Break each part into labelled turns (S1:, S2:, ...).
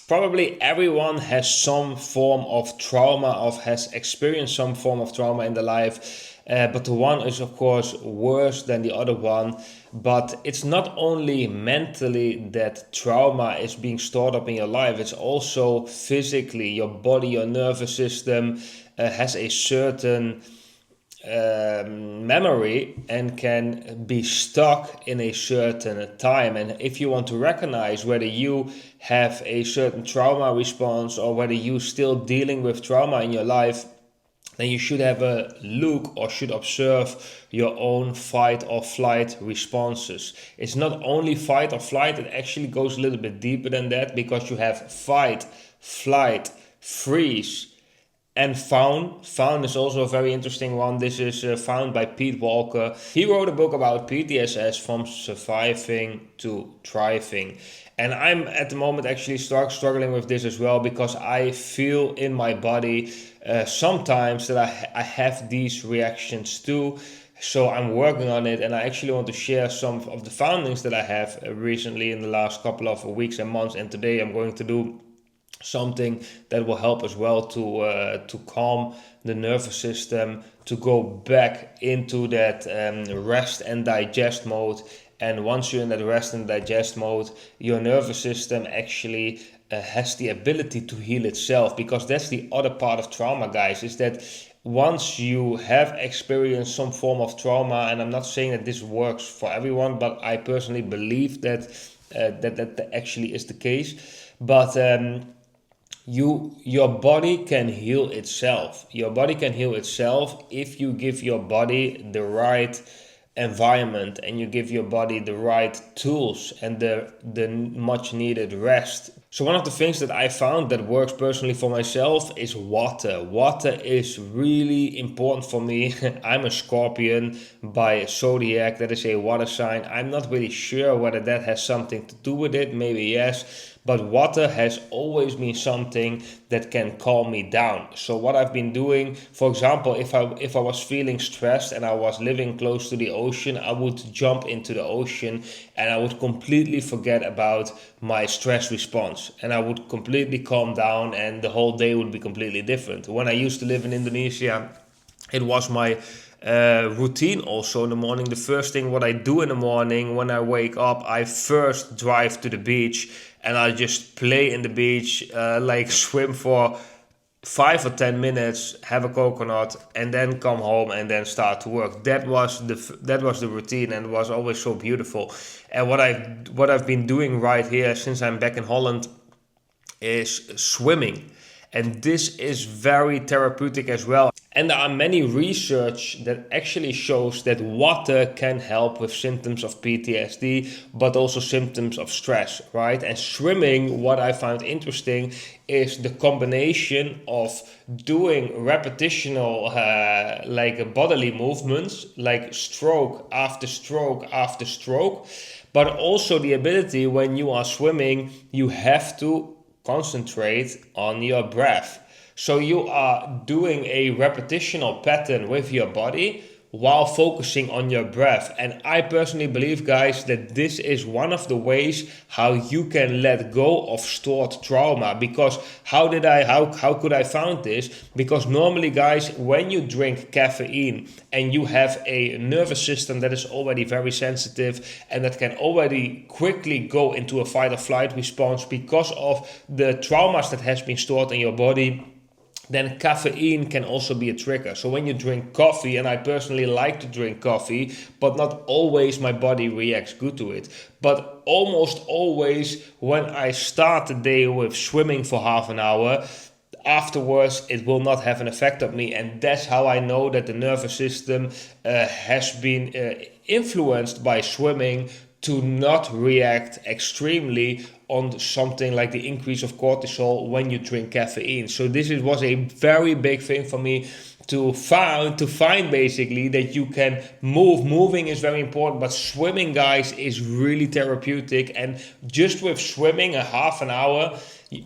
S1: Probably everyone has some form of trauma, or has experienced some form of trauma in their life, but the one is of course worse than the other one. But it's not only mentally that trauma is being stored up in your life, it's also physically. Your body, your nervous system has a certain memory and can be stuck in a certain time. And if you want to recognize whether you have a certain trauma response or whether you still dealing with trauma in your life, then you should have a look or should observe your own fight or flight responses. It's not only fight or flight, it actually goes a little bit deeper than that, because you have fight, flight, freeze, and fawn. Fawn is also a very interesting one. This is found by Pete Walker. He wrote a book about PTSS, from surviving to thriving. And I'm at the moment actually struggling with this as well, because I feel in my body sometimes that I have these reactions too. So I'm working on it, and I actually want to share some of the findings that I have recently in the last couple of weeks and months. And today I'm going to do something that will help as well to calm the nervous system, to go back into that rest and digest mode. And once you're in that rest and digest mode, your nervous system actually has the ability to heal itself. Because that's the other part of trauma, guys, is that once you have experienced some form of trauma, and I'm not saying that this works for everyone, but I personally believe that that actually is the case. But your body can heal itself. Your body can heal itself if you give your body the right environment, and you give your body the right tools and the much needed rest. So one of the things that I found that works personally for myself is water. Water is really important for me. I'm a Scorpion by zodiac, that is a water sign. I'm not really sure whether that has something to do with it, maybe yes. But water has always been something that can calm me down. So what I've been doing, for example, if I was feeling stressed and I was living close to the ocean, I would jump into the ocean and I would completely forget about my stress response, and I would completely calm down, and the whole day would be completely different. When I used to live in Indonesia, it was my routine also in the morning. The first thing what I do in the morning when I wake up, I first drive to the beach and I just play in the beach, like swim for 5 or 10 minutes, have a coconut, and then come home and then start to work. That was the routine, and it was always so beautiful. And what I've been doing right here since I'm back in Holland is swimming. And this is very therapeutic as well. And there are many research that actually shows that water can help with symptoms of PTSD, but also symptoms of stress, right? And swimming, what I found interesting is the combination of doing repetitional like bodily movements, like stroke after stroke after stroke, but also the ability when you are swimming, you have to concentrate on your breath. So you are doing a repetitional pattern with your body while focusing on your breath. And I personally believe, guys, that this is one of the ways how you can let go of stored trauma. Because how could I found this? Because normally, guys, when you drink caffeine and you have a nervous system that is already very sensitive and that can already quickly go into a fight or flight response because of the traumas that has been stored in your body, then caffeine can also be a trigger. So when you drink coffee, and I personally like to drink coffee, but not always my body reacts good to it. But almost always when I start the day with swimming for half an hour, afterwards it will not have an effect on me. And that's how I know that the nervous system has been influenced by swimming to not react extremely on something like the increase of cortisol when you drink caffeine. So this was a very big thing for me to find basically that you can move. Moving is very important, but swimming, guys, is really therapeutic. And just with swimming a half an hour,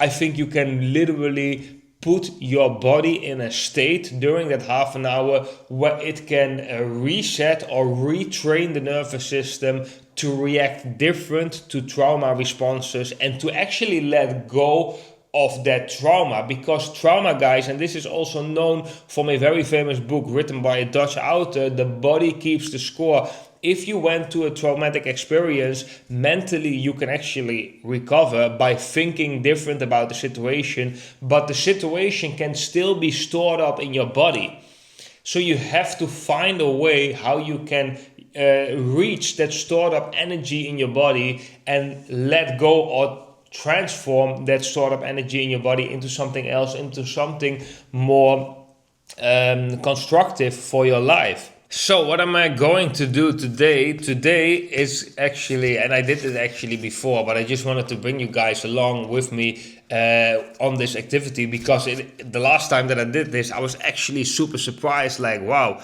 S1: I think you can literally put your body in a state during that half an hour where it can reset or retrain the nervous system to react different to trauma responses and to actually let go of that trauma. Because trauma, guys, and this is also known from a very famous book written by a Dutch author, The Body Keeps the Score. If you went to a traumatic experience, mentally you can actually recover by thinking different about the situation, but the situation can still be stored up in your body. So you have to find a way how you can reach that stored up energy in your body and let go or transform that stored up energy in your body into something else, into something more constructive for your life. So what am I going to do today? Today is actually, and I did it actually before, but I just wanted to bring you guys along with me on this activity, because the last time that I did this, I was actually super surprised, like, wow,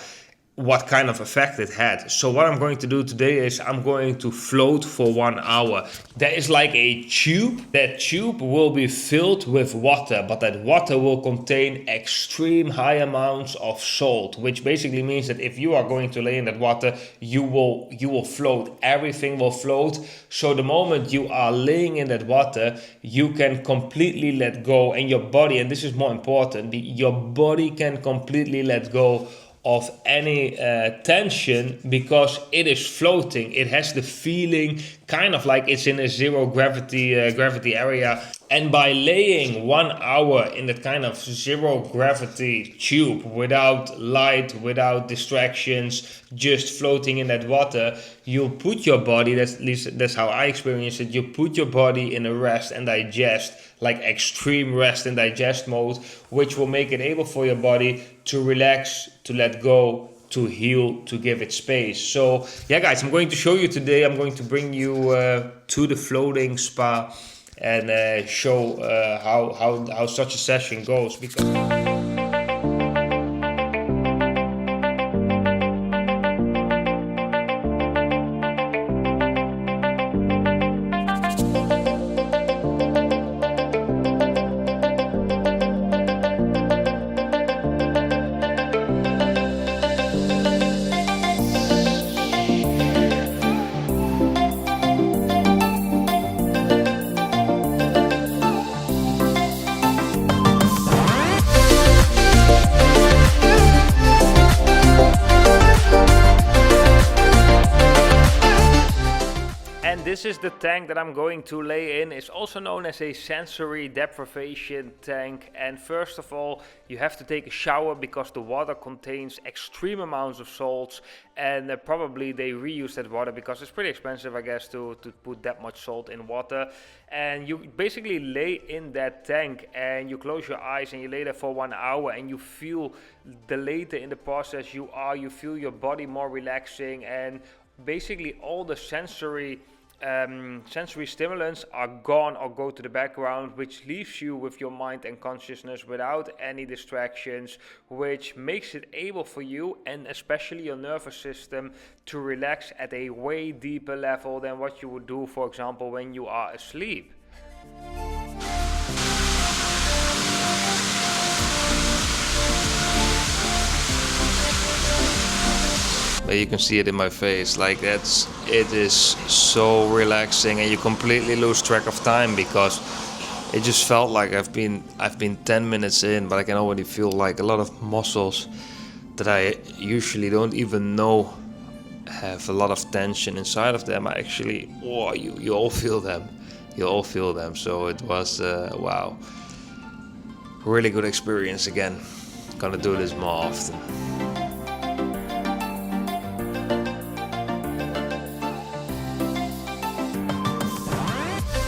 S1: what kind of effect it had. So what I'm going to do today is I'm going to float for 1 hour. There is like a tube. That tube will be filled with water, but that water will contain extreme high amounts of salt, which basically means that if you are going to lay in that water, you will float. Everything will float. So the moment you are laying in that water, you can completely let go, and your body, and this is more important, your body can completely let go of any tension, because it is floating. It has the feeling kind of like it's in a zero gravity area. And by laying 1 hour in that kind of zero gravity tube, without light, without distractions, just floating in that water, you put your body, at least that's how I experience it, you put your body in a rest and digest, like extreme rest and digest mode, which will make it able for your body to relax, to let go, to heal, to give it space. So yeah, guys, I'm going to show you today. I'm going to bring you to the floating spa and show how such a session goes, because this is the tank that I'm going to lay in. It's also known as a sensory deprivation tank. And first of all, you have to take a shower, because the water contains extreme amounts of salts, and probably they reuse that water because it's pretty expensive, I guess, to put that much salt in water. And you basically lay in that tank and you close your eyes and you lay there for 1 hour, and you feel the later in the process you feel your body more relaxing, and basically all the sensory stimulants are gone or go to the background, which leaves you with your mind and consciousness without any distractions, which makes it able for you, and especially your nervous system, to relax at a way deeper level than what you would do, for example, when you are asleep. But you can see it in my face, like it is so relaxing, and you completely lose track of time, because it just felt like I've been 10 minutes in, but I can already feel like a lot of muscles that I usually don't even know have a lot of tension inside of them. I actually, you all feel them. You all feel them. So it was wow, really good experience again. Gonna do this more often.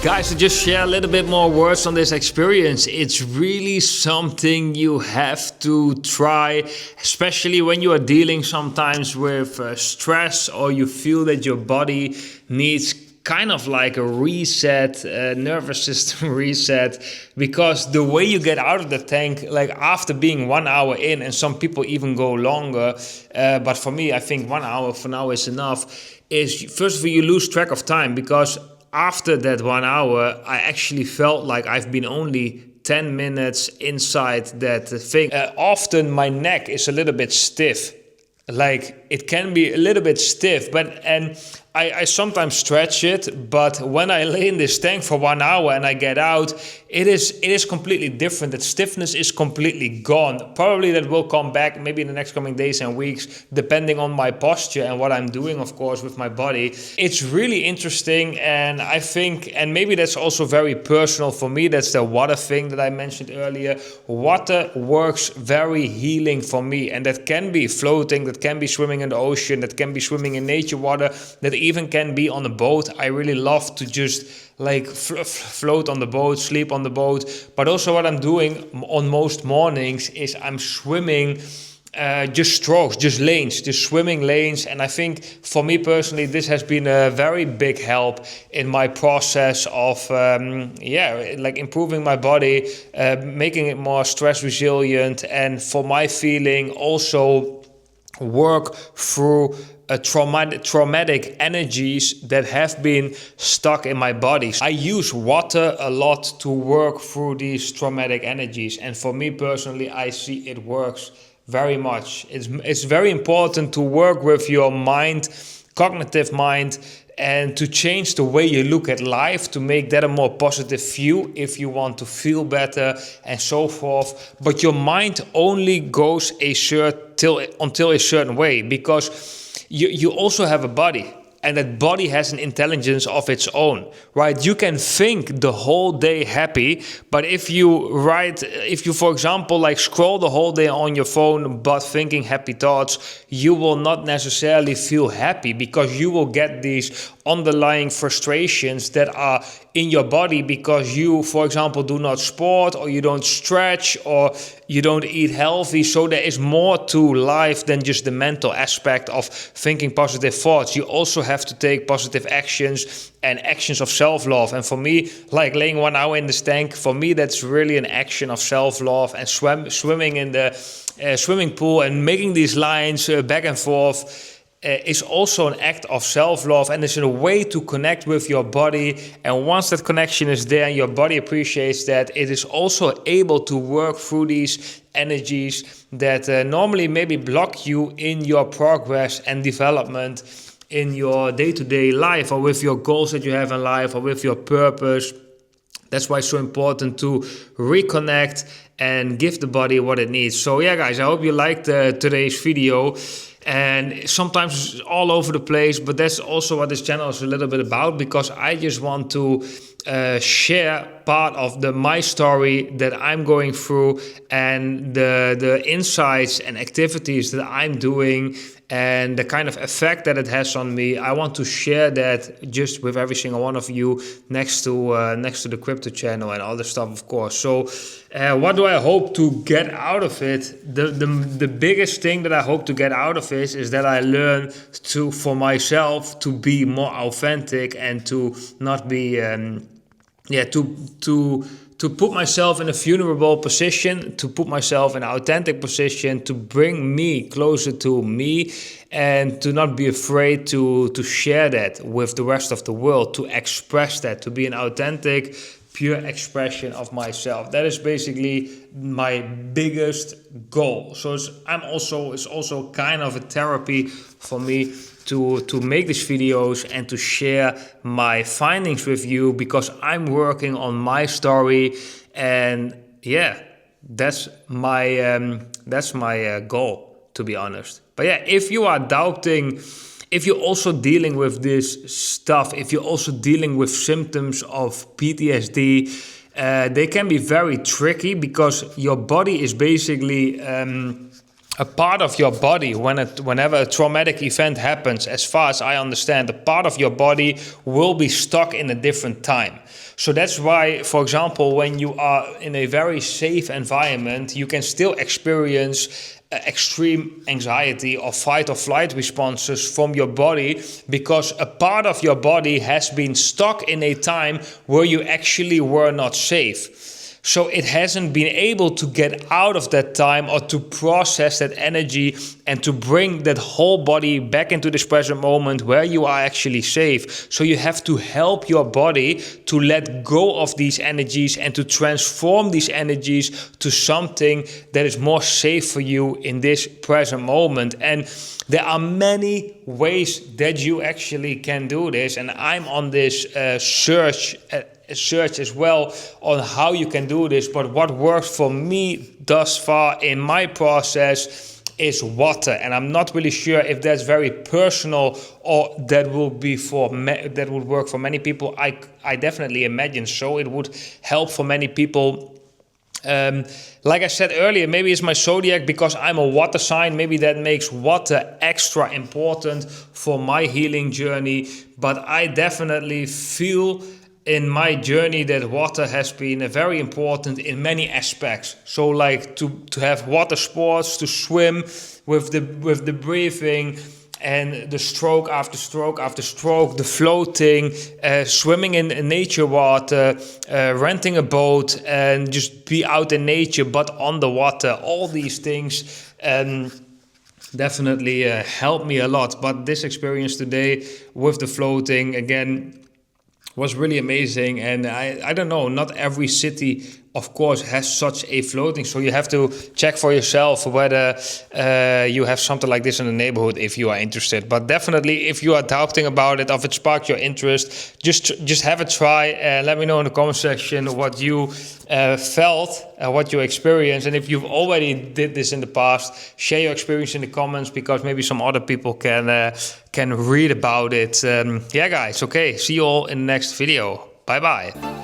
S1: Guys, to just share a little bit more words on this experience, it's really something you have to try, especially when you are dealing sometimes with stress, or you feel that your body needs kind of like a reset, nervous system reset, because the way you get out of the tank, like after being 1 hour in, and some people even go longer, but for me, I think 1 hour for now is enough, is first of all, you lose track of time, because after that 1 hour, I actually felt like I've been only 10 minutes inside that thing. Often my neck is a little bit stiff. Like it can be a little bit stiff, and I sometimes stretch it, but when I lay in this tank for 1 hour and I get out, it is completely different. That stiffness is completely gone. Probably that will come back maybe in the next coming days and weeks, depending on my posture and what I'm doing, of course, with my body. It's really interesting, and I think, and maybe that's also very personal for me, that's the water thing that I mentioned earlier. Water works very healing for me, and that can be floating, that can be swimming in the ocean, that can be swimming in nature water, that even can be on a boat. I really love to just like float on the boat, sleep on the boat. But also what I'm doing on most mornings is I'm swimming just strokes, just lanes, just swimming lanes. And I think for me personally, this has been a very big help in my process of like improving my body, making it more stress resilient, and for my feeling also work through traumatic energies that have been stuck in my body. I use water a lot to work through these traumatic energies, and for me personally, I see it works very much. It's very important to work with your mind, cognitive mind, and to change the way you look at life, to make that a more positive view if you want to feel better and so forth. But your mind only goes until a certain way, because you also have a body, and that body has an intelligence of its own, right? You can think the whole day happy, but if you, for example, like scroll the whole day on your phone but thinking happy thoughts, you will not necessarily feel happy, because you will get these underlying frustrations that are in your body because you, for example, do not sport, or you don't stretch, or you don't eat healthy. So there is more to life than just the mental aspect of thinking positive thoughts. You also have to take positive actions and actions of self-love. And for me, like laying 1 hour in this tank, for me, that's really an action of self-love. And swimming in the swimming pool and making these lines back and forth is also an act of self-love, and it's a way to connect with your body. And once that connection is there and your body appreciates that, it is also able to work through these energies that normally maybe block you in your progress and development in your day-to-day life, or with your goals that you have in life, or with your purpose. That's why it's so important to reconnect and give the body what it needs. So yeah, guys, I hope you liked today's video. And sometimes it's all over the place, but that's also what this channel is a little bit about, because I just want to share part of my story that I'm going through, and the insights and activities that I'm doing, and the kind of effect that it has on me. I want to share that just with every single one of you, next to the crypto channel and other stuff, of course. So what do I hope to get out of it? The biggest thing that I hope to get out of it is that I learn for myself to be more authentic, and to not be to put myself in a vulnerable position, to put myself in an authentic position, to bring me closer to me, and to not be afraid to share that with the rest of the world, to express that, to be an authentic, pure expression of myself. That is basically my biggest goal. So it's also kind of a therapy for me to make these videos and to share my findings with you, because I'm working on my story, and yeah, that's my goal, to be honest. But yeah, if you are doubting, if you're also dealing with this stuff, if you're also dealing with symptoms of PTSD, they can be very tricky, because your body is basically a part of your body. Whenever a traumatic event happens, as far as I understand, a part of your body will be stuck in a different time. So that's why, for example, when you are in a very safe environment, you can still experience extreme anxiety or fight or flight responses from your body, because a part of your body has been stuck in a time where you actually were not safe. So it hasn't been able to get out of that time or to process that energy and to bring that whole body back into this present moment where you are actually safe. So you have to help your body to let go of these energies and to transform these energies to something that is more safe for you in this present moment. And there are many ways that you actually can do this. And I'm on this search as well on how you can do this, but what works for me thus far in my process is water, and I'm not really sure if that's very personal or that will be that would work for many people. I definitely imagine so. It would help for many people. Like I said earlier, maybe it's my zodiac because I'm a water sign. Maybe that makes water extra important for my healing journey, but I definitely feel in my journey that water has been very important in many aspects. So like to have water sports, to swim with the breathing and the stroke after stroke after stroke, the floating, swimming in nature water, renting a boat and just be out in nature but on the water. All these things definitely helped me a lot. But this experience today with the floating again was really amazing. And I don't know, not every city of course has such a floating, so you have to check for yourself whether you have something like this in the neighborhood if you are interested. But definitely if you are doubting about it, if it sparked your interest, just have a try and let me know in the comment section what you felt, what you experienced. And if you've already did this in the past, share your experience in the comments because maybe some other people can read about it. Yeah guys, okay, see you all in the next video. Bye bye.